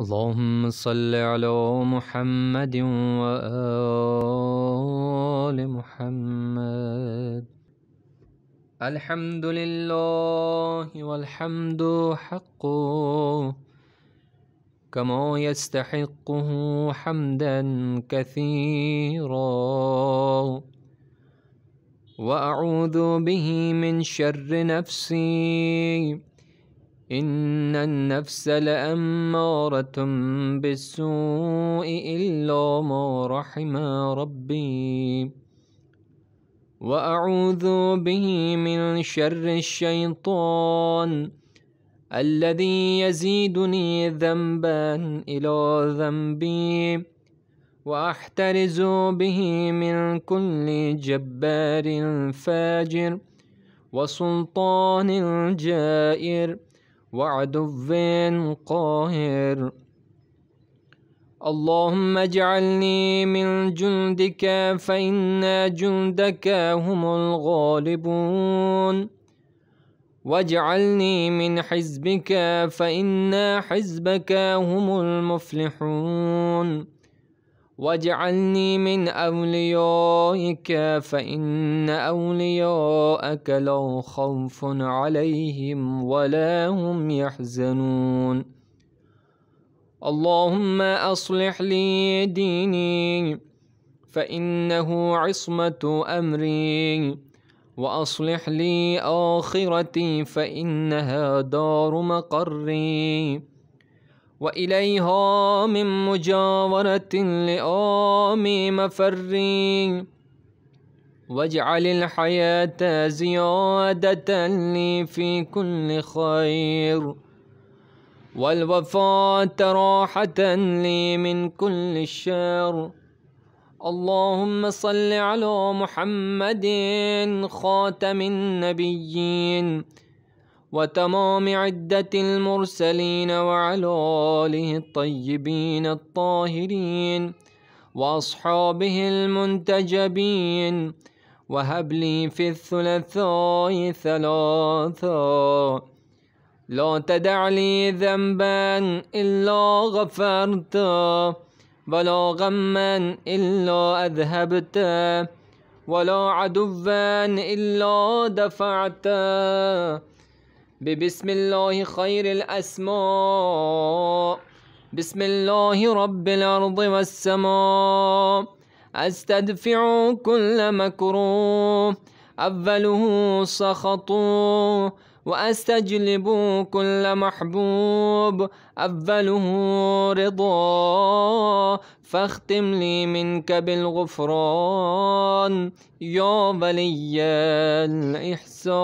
اللهم صل على محمد وآل محمد. الحمد لله والحمد حقه كما يستحقه حمدا كثيرا، وأعوذ به من شر نفسي إن النفس لأمارة بالسوء إلا ما رحم ربي، وأعوذ به من شر الشيطان الذي يزيدني ذنبا إلى ذنبي، وأحترز به من كل جبار فاجر وسلطان جائر وعدو قاهر. اللهم اجعلني من جندك فإن جندك هم الغالبون، واجعلني من حزبك فإن حزبك هم المفلحون، واجعلني من أوليائك فإن أولياءك لا خوف عليهم ولا هم يحزنون. اللهم أصلح لي ديني فإنه عصمة أمري، وأصلح لي آخرتي فإنها دار مقري، وإليها من مجاورة لآم مفري، واجعل الحياة زيادة لي في كل خير، والوفاة راحة لي من كل شر. اللهم صل على محمد خاتم النبيين وتمام عدة المرسلين، وعلى آله الطيبين الطاهرين وأصحابه المنتجبين، وهب لي في الثلثاء ثلاثا، لا تدع لي ذنبا إلا غفرته، ولا غما إلا أذهبته، ولا عدوا إلا دفعته. بسم الله خير الأسماء، بسم الله رب الأرض والسماء، أستدفع كل مكروه أوله سخط، وأستجلب كل محبوب أوله رضا، فاختم لي منك بالغفران يا ولي الإحسان.